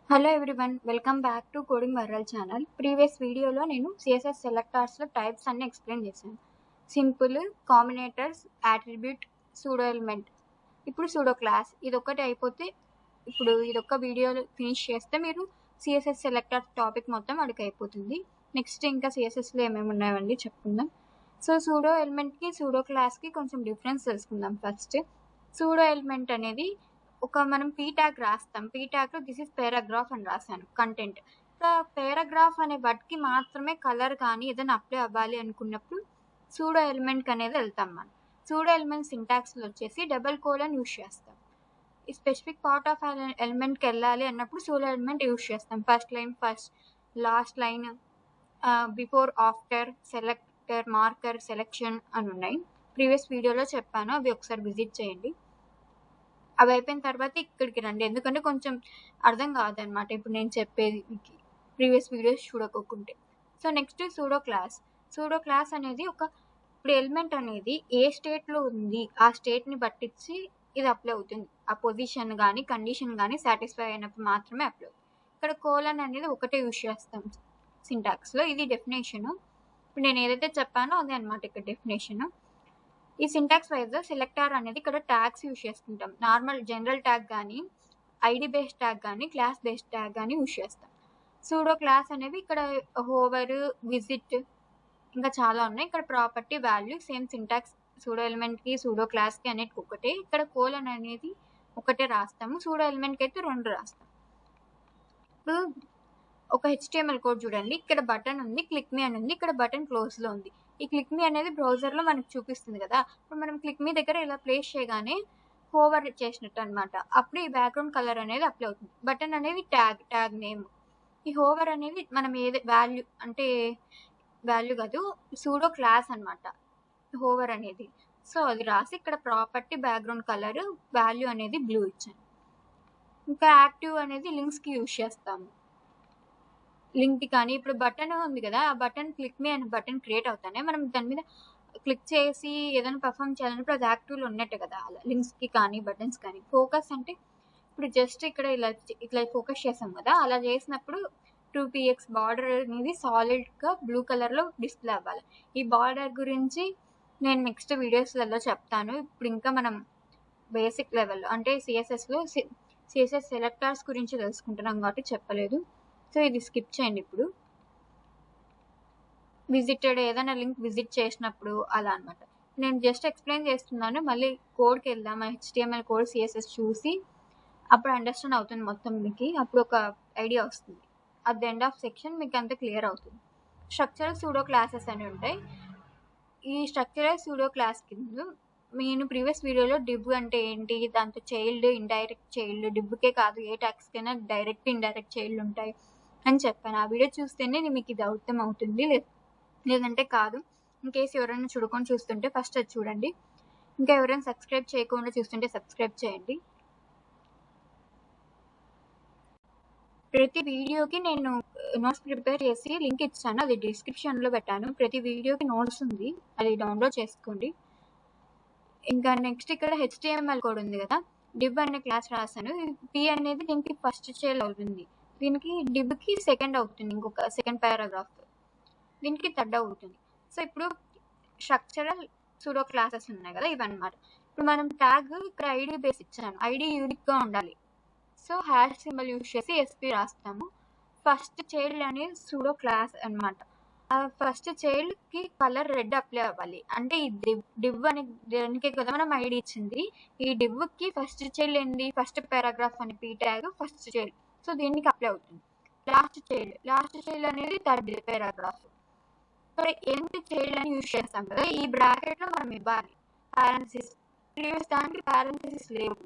Hello everyone, welcome back to coding viral channel. Previous వీడియోలో నేను CSS సెలెక్టర్స్లో types అన్ని ఎక్స్ప్లెయిన్ చేశాను. Simple, combinators, attribute, pseudo element. ఇప్పుడు సూడో క్లాస్ ఇదొక్కటి అయిపోతే, ఇప్పుడు ఇదొక్క వీడియోలో ఫినిష్ చేస్తే మీరు సిఎస్ఎస్ సెలెక్టర్ టాపిక్ మొత్తం అడిగి అయిపోతుంది. నెక్స్ట్ ఇంకా సిఎస్ఎస్లో ఏమేమి ఉన్నాయండి చెప్పుకుందాం. సో సూడో ఎలిమెంట్కి సూడో క్లాస్కి కొంచెం డిఫరెన్స్ తెలుసుకుందాం. ఫస్ట్ సూడో ఎలిమెంట్ అనేది మనం పీ ట్యాగ్ రాస్తాం. పీ ట్యాగ్లో దిస్ ఇస్ పారాగ్రాఫ్ అని రాశాను కంటెంట్. పారాగ్రాఫ్ అనే వర్డ్కి మాత్రమే కలర్ కానీ ఏదైనా అప్లై అవ్వాలి అనుకున్నప్పుడు సూడో ఎలిమెంట్కి అనేది వెళ్తాం. మనం సూడో ఎలిమెంట్ సింటాక్స్లో వచ్చేసి డబల్ కోలన్ యూజ్ చేస్తాం. ఈ స్పెసిఫిక్ పార్ట్ ఆఫ్ ఎలిమెంట్కి వెళ్ళాలి అన్నప్పుడు సూడో ఎలిమెంట్ యూజ్ చేస్తాం. First line, first, last line, before, after, selector, marker, selection అని ఉన్నాయి. ప్రీవియస్ వీడియోలో చెప్పాను, అవి ఒకసారి విజిట్ చేయండి. అవి అయిపోయిన తర్వాత ఇక్కడికి రండి, ఎందుకంటే కొంచెం అర్థం కాదనమాట ఇప్పుడు నేను చెప్పేది మీకు ప్రీవియస్ వీడియోస్ చూడకోకుంటే. So next pseudo class. Pseudo class అనేది ఇప్పుడు ఎలిమెంట్ అనేది ఏ స్టేట్లో ఉంది ఆ స్టేట్ని బట్టించి ఇది అప్లై అవుతుంది. ఆ పొజిషన్ కానీ కండిషన్ కానీ సాటిస్ఫై అయినప్పుడు మాత్రమే అప్లై అవుతుంది. ఇక్కడ కోలన్ అనేది ఒకటే యూజ్ చేస్తాం సింటాక్స్లో. ఇది డెఫినేషను. ఇప్పుడు నేను ఏదైతే చెప్పానో అదే అనమాట ఇక్కడ డెఫినేషను. ఈ సింటాక్స్ వైజ్ సెలెక్టర్ అనేది ఇక్కడ ట్యాగ్స్ యూజ్ చేసుకుంటాం. నార్మల్ జనరల్ ట్యాగ్ కానీ, ఐడి బేస్డ్ ట్యాగ్ కానీ, క్లాస్ బేస్డ్ ట్యాగ్ కానీ యూజ్ చేస్తాం. సూడో క్లాస్ అనేవి ఇక్కడ హోవర్, విజిట్, ఇంకా చాలా ఉన్నాయి. ఇక్కడ property, value, same syntax pseudo ఎలిమెంట్కి సూడో క్లాస్కి అనేటికి ఒకటే. ఇక్కడ కోలన్ అనేది ఒకటే రాస్తాము, సూడో ఎలిమెంట్కి అయితే 2 రాస్తాం. ఇప్పుడు ఒక HTML కోడ్ చూడండి. ఇక్కడ బటన్ ఉంది, క్లిక్ మీ అని ఉంది. ఇక్కడ బటన్ క్లోజ్లో ఉంది. ఈ క్లిక్ మీ అనేది బ్రౌజర్లో మనకు చూపిస్తుంది కదా. ఇప్పుడు మనం క్లిక్ మీ దగ్గర ఇలా ప్లేస్ చేయగానే హోవర్ చేసినట్టు అనమాట. అప్పుడు ఈ బ్యాక్గ్రౌండ్ కలర్ అనేది అప్లై అవుతుంది. బటన్ అనేది ట్యాగ్ నేమ్. ఈ హోవర్ అనేది మనం వాల్యూ అంటే వాల్యూ కాదు, సూడో క్లాస్ అనమాట హోవర్ అనేది. సో అది రాసి ఇక్కడ ప్రాపర్టీ, బ్యాక్గ్రౌండ్ కలర్, వాల్యూ అనేది బ్లూ ఇచ్చాను. ఇంకా యాక్టివ్ అనేది లింక్స్కి యూజ్ చేస్తాము. లింక్ కానీ ఇప్పుడు బటన్ ఉంది కదా, ఆ బటన్ క్లిక్ మీ అనే బటన్ క్రియేట్ అవుతానే మనం దాని మీద క్లిక్ చేసి ఏదైనా పర్ఫామ్ చేయాలన్నప్పుడు అది యాక్టివ్లో ఉన్నట్టు కదా. అలా లింక్స్కి కానీ బటన్స్ కానీ. ఫోకస్ అంటే ఇప్పుడు జస్ట్ ఇక్కడ ఇట్లా ఫోకస్ చేసాం కదా, అలా చేసినప్పుడు 2px బార్డర్ అనేది సాలిడ్గా బ్లూ కలర్లో డిస్ప్లే అవ్వాలి. ఈ బార్డర్ గురించి నేను నెక్స్ట్ వీడియోస్లలో చెప్తాను. ఇప్పుడు ఇంకా మనం బేసిక్ లెవెల్లో అంటే సిఎస్ఎస్లో సిఎస్ఎస్ సెలెక్టర్స్ గురించి తెలుసుకుంటున్నాం కాబట్టి చెప్పలేదు. సో ఇది స్కిప్ చేయండి. ఇప్పుడు విజిటెడ్ ఏదైనా లింక్ విజిట్ చేసినప్పుడు అలా అనమాట. నేను జస్ట్ ఎక్స్ప్లెయిన్ చేస్తున్నాను. మళ్ళీ కోడ్కి వెళ్దాం. HTML కోడ్, CSS చూసి అప్పుడు అండర్స్టాండ్ అవుతుంది మొత్తం మీకు. అప్పుడు ఒక ఐడియా వస్తుంది. At the end of section మీకు అంతా క్లియర్ అవుతుంది. స్ట్రక్చరల్ సూడో క్లాసెస్ అని ఉంటాయి. ఈ స్ట్రక్చరల్ సూడో క్లాస్ కింద నేను ప్రీవియస్ వీడియోలో డిబ్ అంటే ఏంటి, దాంతో చైల్డ్, ఇండైరెక్ట్ చైల్డ్, డిబ్కే కాదు ఏ ట్యాగ్స్కైనా డైరెక్ట్, ఇండైరెక్ట్ చైల్డ్ ఉంటాయి అని చెప్పాను. ఆ వీడియో చూస్తేనే మీకు ఇది అర్థం అవుతుంది, లేదంటే కాదు. ఇన్ కేసు ఎవరైనా చూస్తుంటే ఫస్ట్ అది చూడండి. ఇంకా ఎవరైనా సబ్స్క్రైబ్ చేయకుండా చూస్తుంటే సబ్స్క్రైబ్ చేయండి. ప్రతి వీడియోకి నేను నోట్స్ ప్రిపేర్ చేసి లింక్ ఇచ్చాను, అది డిస్క్రిప్షన్లో పెట్టాను. ప్రతి వీడియోకి నోట్స్ ఉంది, అది డౌన్లోడ్ చేసుకోండి. ఇంకా నెక్స్ట్ ఇక్కడ HTML కోడ్ ఉంది కదా, డిబ్ అనే క్లాస్ రాశాను. పి అనేది దీనికి ఫస్ట్ చైల్డ్ అవుతుంది, దీనికి డిబ్కి సెకండ్ అవుతుంది, ఇంకొక సెకండ్ పారాగ్రాఫ్, దీనికి థర్డ్ అవుతుంది. సో ఇప్పుడు స్ట్రక్చరల్ సూడో క్లాసెస్ ఉన్నాయి కదా, ఇవన్నమాట. ఇప్పుడు మనం ట్యాగ్ ఇక్కడ ఐడి బేస్ ఇచ్చాను, ఐడి యూనిక్గా ఉండాలి. సో హ్యాష్ సింబల్ యూజ్ చేసి SP రాస్తాము. ఫస్ట్ చైల్డ్ అనేది సూడో క్లాస్ అనమాట. ఆ ఫస్ట్ చైల్డ్కి కలర్ రెడ్ అప్లై అవ్వాలి. అంటే ఈ డివ్ అనే దానికే కదా మనం ఐడి ఇచ్చింది. ఈ డివ్కి ఫస్ట్ చైల్డ్ ఏంటి, ఫస్ట్ పారాగ్రాఫ్ అని P tag first child. So దీనికి అప్లై అవుతుంది. లాస్ట్ చైల్డ్ అనేది third paragraph. So end child అని యూజ్ చేస్తాం కదా, ఈ బ్రాకెట్లో మనం ఇవ్వాలి పారాంథసిస్. ప్రీవియస్ దానికి పారాంథసిస్ లేవు.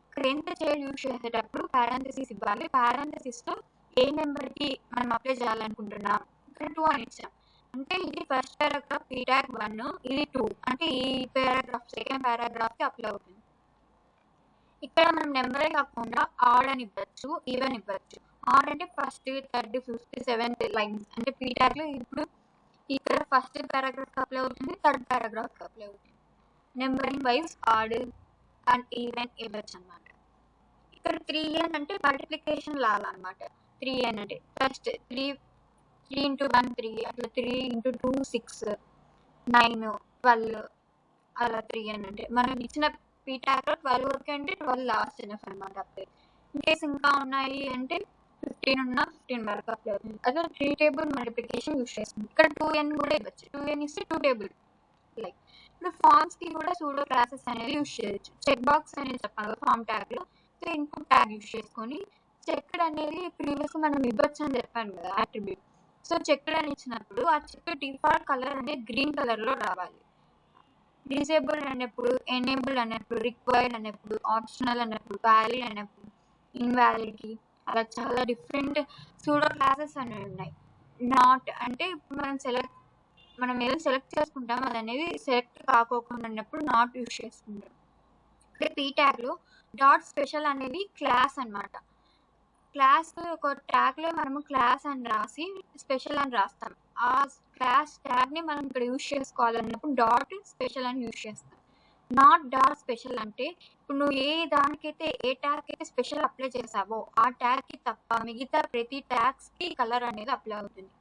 ఇక్కడ ఎంత చైల్డ్ యూజ్ చేసేటప్పుడు పారాంథసిస్ ఇవ్వాలి. పారాంథసిస్లో ఏ నెంబర్కి మనం అప్లై చేయాలనుకుంటున్నాం, ఇక్కడ 2 అని ఇచ్చాం. అంటే ఇది ఫస్ట్ పారాగ్రాఫ్ పీ ట్యాగ్ 1, ఇది 2, అంటే ఈ పారాగ్రాఫ్ సెకండ్ పారాగ్రాఫ్కి అప్లై అవుతుంది. ఇక్కడ మనం నెంబరే కాకుండా ఆడ్ అని ఇవ్వచ్చు, ఈవెన్ ఇవ్వచ్చు. ఆడ్ అంటే first, third, fifth, seventh lines. అంటే పీ ట్యాగ్లో ఇప్పుడు ఇక్కడ ఫస్ట్ పారాగ్రాఫ్ అప్లై అవుతుంది, థర్డ్ పారాగ్రాఫ్ అప్లై అవుతుంది. Numbering wise add and even ఇవ్వచ్చు అనమాట. ఇక్కడ 3n అంటే మల్టిప్లికేషన్ లాగా అనమాట. 3n అంటే ఫస్ట్ 3 into 1 3, అట్లా 3 into 2 6, 9 12 అలా 3n అంటే మనం ఇచ్చిన పీటాక్ 12 వరకు అంటే 12 లాస్ట్ ఎనఫ్ అనమాట. అప్పుడే ఇన్కేస్ ఇంకా ఉన్నాయి అంటే 15 ఉన్న 15 వరకు అప్లై అవుతుంది. అదే 3 టేబుల్ మల్టిప్లికేషన్ యూస్ చేస్తుంది. ఇక్కడ 2n కూడా ఇవ్వచ్చు. 2n ఇస్తే 2 టేబుల్. లైక్ ఇప్పుడు ఫార్మ్స్ కి కూడా సూడో క్లాసెస్ అనేది యూస్ చేయొచ్చు. చెక్ బాక్స్ అనేది చెప్పాలి ఫార్మ్ ట్యాగ్ లో. సో ఇన్పుట్ ట్యాగ్ యూస్ చేసుకొని చెక్డ్ అనేది ప్రీవియస్ మనం ఇవ్వచ్చు అని చెప్పాను కదా అట్రిబ్యూట్. సో చెక్డ్ అని ఇచ్చినప్పుడు ఆ చెక్ డిఫాల్ట్ కలర్ అనేది గ్రీన్ కలర్ లో రావాలి. డిసేబుల్ అనేప్పుడు, ఎనేబుల్ అనేప్పుడు, రిక్వైర్డ్ అనేప్పుడు, ఆప్షనల్ అనేప్పుడు, వ్యాలిడ్ అనేప్పుడు, ఇన్వాలిడిటీ, అలా చాలా డిఫరెంట్ సూడో క్లాసెస్ అనేవి ఉన్నాయి. నాట్ అంటే ఇప్పుడు మనం ఏదో సెలెక్ట్ చేసుకుంటాం, అది అనేది సెలెక్ట్ కాకోకుండా ఉన్నప్పుడు నాట్ యూస్ చేసుకుంటాం. అంటే పీ ట్యాగ్ లో డాట్ స్పెషల్ అనేది క్లాస్ అనమాట. క్లాస్ ఒక ట్యాగ్ లో మనము క్లాస్ అని రాసి స్పెషల్ అని రాస్తాం. ఆ క్లాస్ ట్యాగ్ ని మనం ఇక్కడ యూస్ చేసుకోవాలన్నప్పుడు డాట్ స్పెషల్ అని యూస్ చేస్తాం. నాట్ డాట్ స్పెషల్ అంటే ఇప్పుడు నువ్వు ఏ దానికైతే ఏ ట్యాగ్ అయితే స్పెషల్ అప్లై చేసావో ఆ ట్యాగ్ కి తప్ప మిగతా ప్రతి ట్యాగ్స్ కి కలర్ అనేది అప్లై అవుతుంది.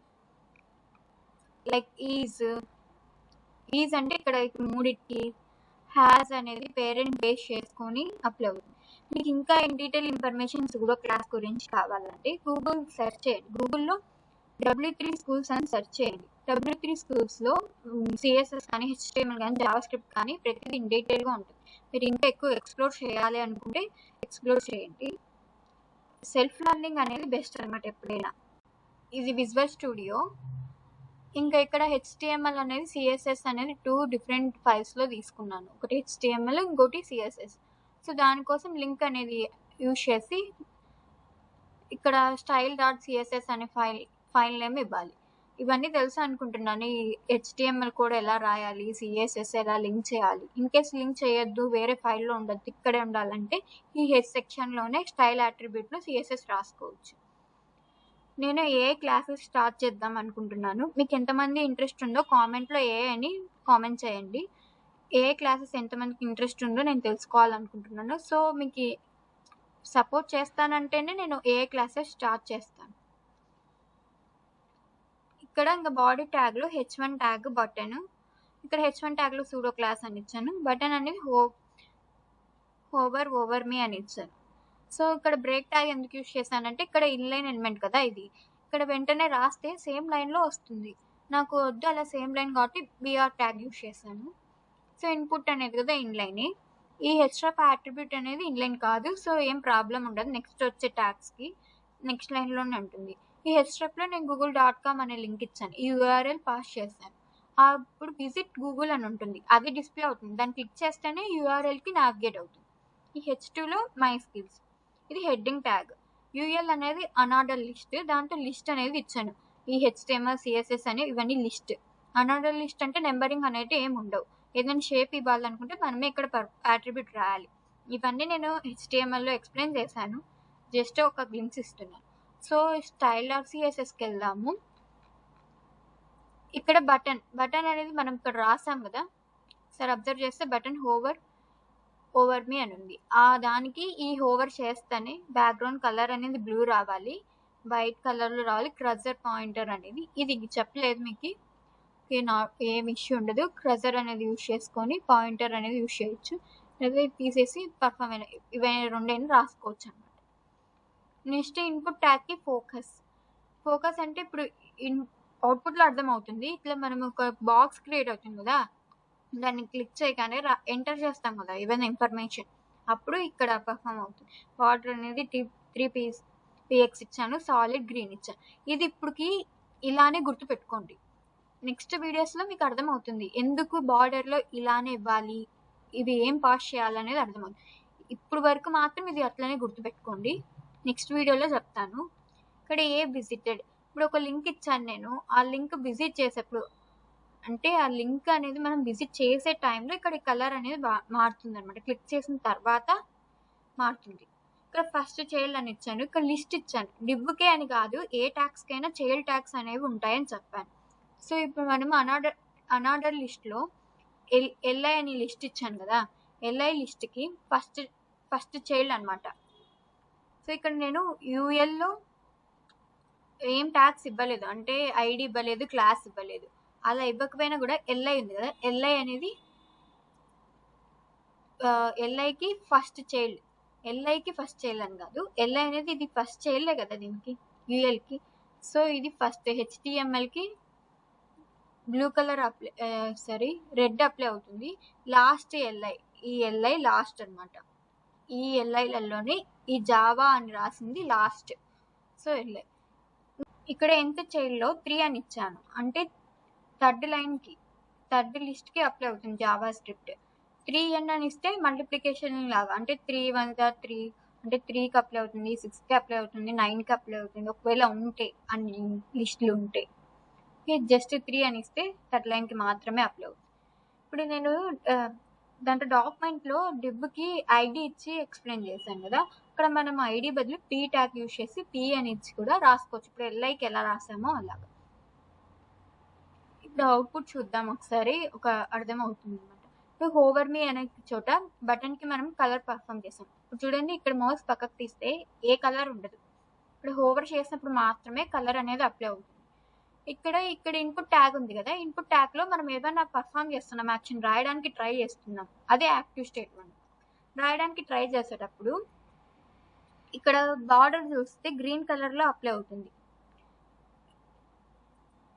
లైక్ ఈజ్ అంటే ఇక్కడ మూడిటికి, హ్యాస్ అనేది పేరెంట్ బేస్ చేసుకొని అప్లై అవుతుంది. మీకు ఇంకా in detail information pseudo class గురించి కావాలంటే గూగుల్ సెర్చ్ చేయండి. గూగుల్లో W3 స్కూల్స్ అని సెర్చ్ చేయండి. W3 స్కూల్స్లో CSS కానీ HTML కానీ జావాస్క్రిప్ట్ కానీ ప్రతిదీ ఇన్ డీటెయిల్గా ఉంటుంది. మీరు ఇంకా ఎక్కువ ఎక్స్ప్లోర్ చేయాలి అనుకుంటే ఎక్స్ప్లోర్ చేయండి. సెల్ఫ్ లెర్నింగ్ అనేది బెస్ట్ అనమాట ఎప్పుడైనా. ఇది విజువల్ స్టూడియో. ఇంకా ఇక్కడ HTML అనేది CSS అనేది 2 డిఫరెంట్ ఫైల్స్లో తీసుకున్నాను. ఒకటి HTML, ఇంకోటి CSS. సో దానికోసం లింక్ అనేది యూజ్ చేసి ఇక్కడ style.css అనే ఫైల్ నేమ్ ఇవ్వాలి. ఇవన్నీ తెలుసు అనుకుంటున్నాను. ఈ HTML కూడా ఎలా రాయాలి, CSS ఎలా లింక్ చేయాలి. ఇన్ కేస్ లింక్ చేయొద్దు, వేరే ఫైల్లో ఉండద్దు, ఇక్కడే ఉండాలంటే ఈ హెడ్ సెక్షన్లోనే స్టైల్ అట్రిబ్యూట్లో CSS రాసుకోవచ్చు. నేను ఏ క్లాసెస్ స్టార్ట్ చేద్దాం అనుకుంటున్నాను. మీకు ఎంతమంది ఇంట్రెస్ట్ ఉందో కామెంట్లో ఏ అని కామెంట్ చేయండి. ఏ క్లాసెస్ ఎంతమందికి ఇంట్రెస్ట్ ఉందో నేను తెలుసుకోవాలనుకుంటున్నాను. సో మీకు సపోర్ట్ చేస్తానంటేనే నేను ఏ క్లాసెస్ స్టార్ట్ చేస్తాను. ఇక్కడ ఇంకా బాడీ ట్యాగ్లో H1 ట్యాగ్ బటన్. ఇక్కడ H1 ట్యాగ్లో సూడో క్లాస్ అని ఇచ్చాను. బటన్ అనేది హోవర్ ఓవర్ మీ అని ఇచ్చాను. సో ఇక్కడ బ్రేక్ ట్యాగ్ ఎందుకు యూస్ చేశానంటే ఇక్కడ ఇన్లైన్ ఎలిమెంట్ కదా ఇది. ఇక్కడ వెంటనే రాస్తే సేమ్ లైన్లో వస్తుంది. నాకు వద్దు అలా సేమ్ లైన్ కాబట్టి BR ట్యాగ్ యూస్ చేశాను. సో ఇన్పుట్ అనేది కదా ఇన్లైన్. ఈ href అట్రిబ్యూట్ అనేది ఇన్లైన్ కాదు. సో ఏం ప్రాబ్లం ఉండదు. నెక్స్ట్ వచ్చే ట్యాగ్స్కి నెక్స్ట్ లైన్లోనే ఉంటుంది. ఈ hrefలో నేను google.com అనే లింక్ ఇచ్చాను. ఈ URL పాస్ చేశాను. అప్పుడు విజిట్ గూగుల్ అని ఉంటుంది. అది డిస్ప్లే అవుతుంది. దాన్ని క్లిక్ చేస్తేనే URLకి నావిగేట్ అవుతుంది. ఈ H2లో మై స్కిల్స్. ఇది హెడ్డింగ్ ట్యాగ్. UL అనేది అనార్డర్ లిస్ట్. దాంట్లో లిస్ట్ అనేది ఇచ్చాను. ఈ HTML, CSS అనేవి ఇవన్నీ లిస్ట్. అనార్డర్ లిస్ట్ అంటే నెంబరింగ్ అనేది ఏమి ఉండవు. ఏదైనా షేప్ ఇవ్వాలనుకుంటే మనమే ఇక్కడ అట్రిబ్యూట్ రాయాలి. ఇవన్నీ నేను HTMLలో ఎక్స్ప్లెయిన్ చేశాను. జస్ట్ ఒక గ్లింప్స్ ఇస్తున్నాను. సో style.cssకి వెళ్దాము. ఇక్కడ బటన్ అనేది మనం ఇక్కడ రాసాం కదా. సరే అబ్జర్వ్ చేస్తే బటన్ ఓవర్ మీ అని ఉంది. ఆ దానికి ఈ హోవర్ చేస్తేనే బ్యాక్గ్రౌండ్ కలర్ అనేది బ్లూ రావాలి, వైట్ కలర్లో రావాలి. క్రజర్ పాయింటర్ అనేది ఇది చెప్పలేదు మీకు, ఏం ఇష్యూ ఉండదు. క్రజర్ అనేది యూజ్ చేసుకొని పాయింటర్ అనేది యూజ్ చేయొచ్చు. లేదా తీసేసి పర్ఫామ్ అయిన ఇవన్నీ రెండైనా రాసుకోవచ్చు అనమాట. నెక్స్ట్ ఇన్పుట్ ట్యాగ్కి ఫోకస్ అంటే ఇప్పుడు అవుట్పుట్లో అర్థమవుతుంది. ఇట్లా మనం ఒక బాక్స్ క్రియేట్ అవుతుంది కదా, దాన్ని క్లిక్ చేయగానే ఎంటర్ చేస్తాం కదా ఏమైనా ఇన్ఫర్మేషన్, అప్పుడు ఇక్కడ పర్ఫామ్ అవుతుంది. బార్డర్ అనేది 3 px ఇచ్చాను, సాలిడ్ గ్రీన్ ఇచ్చాను. ఇది ఇప్పటికి ఇలానే గుర్తుపెట్టుకోండి. నెక్స్ట్ వీడియోస్లో మీకు అర్థమవుతుంది ఎందుకు బార్డర్లో ఇలానే ఇవ్వాలి, ఇవి ఏం పాస్ చేయాలనేది అర్థమవుతుంది. ఇప్పుడు వరకు మాత్రం ఇది అట్లనే గుర్తుపెట్టుకోండి. నెక్స్ట్ వీడియోలో చెప్తాను. ఇక్కడ విజిటెడ్. ఇప్పుడు ఒక లింక్ ఇచ్చాను నేను. ఆ లింక్ విజిట్ చేసేప్పుడు అంటే ఆ లింక్ అనేది మనం విజిట్ చేసే టైంలో ఇక్కడ కలర్ అనేది మారుతుంది అనమాట. క్లిక్ చేసిన తర్వాత మారుతుంది. ఇక్కడ ఫస్ట్ చైల్డ్ అని ఇచ్చాను. ఇక్కడ లిస్ట్ ఇచ్చాను. డివ్కే అని కాదు, ఏ ట్యాగ్స్కైనా చైల్డ్ ట్యాగ్స్ అనేవి ఉంటాయని చెప్పాను. సో ఇప్పుడు మనం అనార్డర్ లిస్ట్లో LI అని లిస్ట్ ఇచ్చాను కదా. LI లిస్ట్కి ఫస్ట్ చైల్డ్ అనమాట. సో ఇక్కడ నేను యూఎల్లో ఏం ట్యాగ్స్ ఇవ్వలేదు, అంటే ఐడి ఇవ్వలేదు, క్లాస్ ఇవ్వలేదు. అలా ఇవ్వకపోయినా కూడా ఎల్ఐ ఉంది కదా, ఎల్ఐ అనేది ఎల్ఐకి ఫస్ట్ చైల్డ్, ఎల్ఐకి ఫస్ట్ చైల్డ్ అని కాదు, ఎల్ఐ అనేది ఇది ఫస్ట్ చైల్డే కదా దీనికి యూఎల్కి. సో ఇది ఫస్ట్ హెచ్టిఎంఎల్కి blue colour apply red apply అవుతుంది. లాస్ట్ ఎల్ఐ, ఈ ఎల్ఐ లాస్ట్ అనమాట. ఈ ఎల్ఐలలోనే ఈ జావా అని రాసింది లాస్ట్. సో ఎల్ఐ ఇక్కడ ఎంత చైల్డ్లో 3 అని ఇచ్చాను, అంటే థర్డ్ లిస్ట్కి అప్లై అవుతుంది జావా స్క్రిప్ట్. 3n అని ఇస్తే మల్టిప్లికేషన్ లాగా, అంటే 3 1 3, అంటే 3కి అప్లై అవుతుంది, 6కి అప్లై అవుతుంది, 9కి అప్లై అవుతుంది, ఒకవేళ ఉంటే అన్ని లిస్టులు ఉంటే. జస్ట్ 3 అని ఇస్తే థర్డ్ లైన్కి మాత్రమే అప్లై అవుతుంది. ఇప్పుడు నేను దాంట్లో డాక్యుమెంట్లో డిబ్కి ఐడి ఇచ్చి ఎక్స్ప్లెయిన్ చేశాను కదా, అక్కడ మనం ఐడి బదులు పీ ట్యాగ్ యూజ్ చేసి పీ అని ఇచ్చి కూడా రాసుకోవచ్చు. ఇప్పుడు ఎల్ఐకి ఎలా రాసామో అలాగా. ఇప్పుడు అవుట్పుట్ చూద్దాం ఒకసారి, ఒక అర్థం అవుతుంది అనమాట. ఇప్పుడు హోవర్ మీ అనే చోట బటన్కి మనం కలర్ పర్ఫామ్ చేసాం. ఇప్పుడు చూడండి, ఇక్కడ మౌస్ పక్కకు తీస్తే ఏ కలర్ ఉండదు, ఇప్పుడు హోవర్ చేసినప్పుడు మాత్రమే కలర్ అనేది అప్లై అవుతుంది. ఇక్కడ ఇన్పుట్ ట్యాగ్ ఉంది కదా, ఇన్పుట్ ట్యాగ్లో మనం ఏదైనా పర్ఫామ్ చేస్తున్నాం, యాక్షన్ రాయడానికి ట్రై చేస్తున్నాం, అదే యాక్టివ్ స్టేట్మెంట్. రాయడానికి ట్రై చేసేటప్పుడు ఇక్కడ బార్డర్ చూస్తే గ్రీన్ కలర్లో అప్లై అవుతుంది.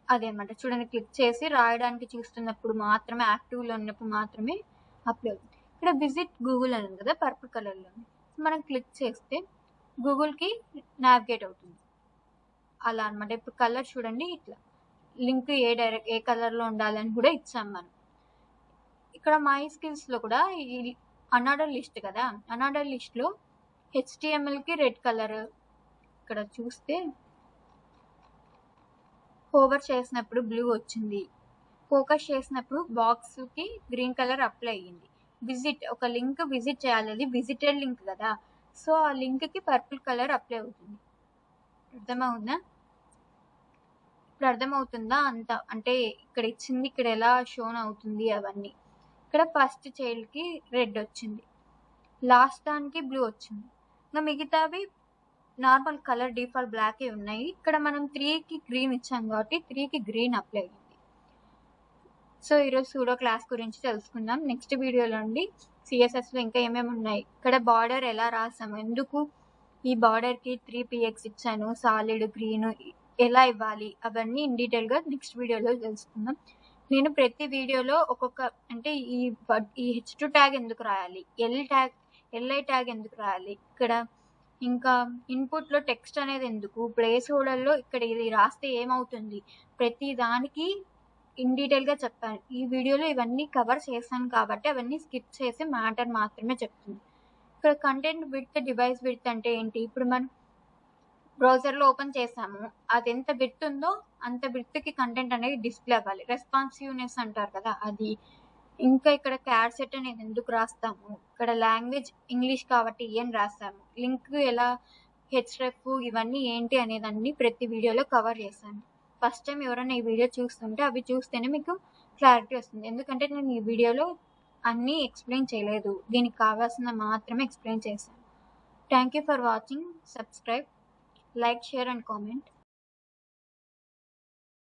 అదేనమాట, చూడండి, క్లిక్ చేసి రాయడానికి చూస్తున్నప్పుడు మాత్రమే, యాక్టివ్లో ఉన్నప్పుడు మాత్రమే అప్లై అవుతుంది. ఇక్కడ విజిట్ గూగుల్ అని ఉంది కదా పర్పుల్ కలర్లో, మనం క్లిక్ చేస్తే గూగుల్కి నావిగేట్ అవుతుంది. అలా అనమాట. ఇప్పుడు కలర్ చూడండి, ఇట్లా లింక్ ఏ కలర్లో ఉండాలని కూడా ఇచ్చాం మనం. ఇక్కడ మై స్కిల్స్లో కూడా ఈ అనార్డర్ లిస్ట్ కదా, అనార్డర్ లిస్ట్లో హెచ్టిఎంఎల్కి రెడ్ కలర్, ఇక్కడ చూస్తే హోవర్ చేసినప్పుడు బ్లూ వచ్చింది, ఫోకస్ చేసినప్పుడు బాక్స్కి గ్రీన్ కలర్ అప్లై అయ్యింది. విజిట్, ఒక లింక్ విజిట్ చేయాలి, అది విజిటెడ్ లింక్ కదా, సో ఆ లింక్కి పర్పుల్ కలర్ అప్లై అవుతుంది. అర్థమవుతుందా? ఇప్పుడు అర్థమవుతుందా అంత, అంటే ఇక్కడ ఇచ్చింది ఇక్కడ ఎలా షోన్ అవుతుంది అవన్నీ. ఇక్కడ ఫస్ట్ చైల్డ్కి రెడ్ వచ్చింది, లాస్ట్ దానికి బ్లూ వచ్చింది, ఇంకా మిగతావి నార్మల్ కలర్ డిఫాల్ట్ బ్లాక్ ఉన్నాయి. ఇక్కడ మనం 3కి గ్రీన్ ఇచ్చాం కాబట్టి 3కి గ్రీన్ అప్లై అయ్యింది. సో ఈరోజు సూడో క్లాస్ గురించి తెలుసుకుందాం. నెక్స్ట్ వీడియోలో నుండి సిఎస్ఎస్లో ఇంకా ఏమేమి ఉన్నాయి, ఇక్కడ బార్డర్ ఎలా రాసాము, ఎందుకు ఈ బార్డర్కి 3px ఇచ్చాను, సాలిడ్ గ్రీన్ ఎలా ఇవ్వాలి, అవన్నీ ఇన్ డీటెయిల్గా నెక్స్ట్ వీడియోలో తెలుసుకుందాం. నేను ప్రతి వీడియోలో ఒక్కొక్క, అంటే ఈ H2 ట్యాగ్ ఎందుకు రాయాలి, ఎల్ఐ ట్యాగ్ ఎందుకు రాయాలి, ఇక్కడ ఇంకా ఇన్పుట్లో టెక్స్ట్ అనేది ఎందుకు, ప్లేస్ హోల్డర్లో ఇక్కడ ఇది రాస్తే ఏమవుతుంది, ప్రతి దానికి ఇన్ డీటెయిల్గా చెప్పాను. ఈ వీడియోలో ఇవన్నీ కవర్ చేశాను కాబట్టి అవన్నీ స్కిప్ చేసి మ్యాటర్ మాత్రమే చెప్తుంది. ఇక్కడ కంటెంట్ విడ్త్, డివైస్ విడ్త్ అంటే ఏంటి, ఇప్పుడు మనం బ్రౌజర్లో ఓపెన్ చేసాము, అది ఎంత విడ్త్ ఉందో అంత విడ్త్కి కంటెంట్ అనేది డిస్ప్లే అవ్వాలి. రెస్పాన్సివ్నెస్ అంటారు కదా అది. ఇంకా ఇక్కడ క్యాడ్ సెట్ అనేది ఎందుకు రాస్తాము, ఇక్కడ లాంగ్వేజ్ ఇంగ్లీష్ కాబట్టి ఏం రాస్తాము, లింక్ ఎలా, హెచ్రెఫ్ ఇవన్నీ ఏంటి అనేదాన్ని ప్రతి వీడియోలో కవర్ చేశాను. ఫస్ట్ టైం ఎవరైనా ఈ వీడియో చూస్తుంటే అవి చూస్తేనే మీకు క్లారిటీ వస్తుంది, ఎందుకంటే నేను ఈ వీడియోలో అన్నీ ఎక్స్ప్లెయిన్ చేయలేదు, దీనికి కావాల్సిన మాత్రమే ఎక్స్ప్లెయిన్ చేశాను. Thank you for watching. Subscribe, like, share and comment.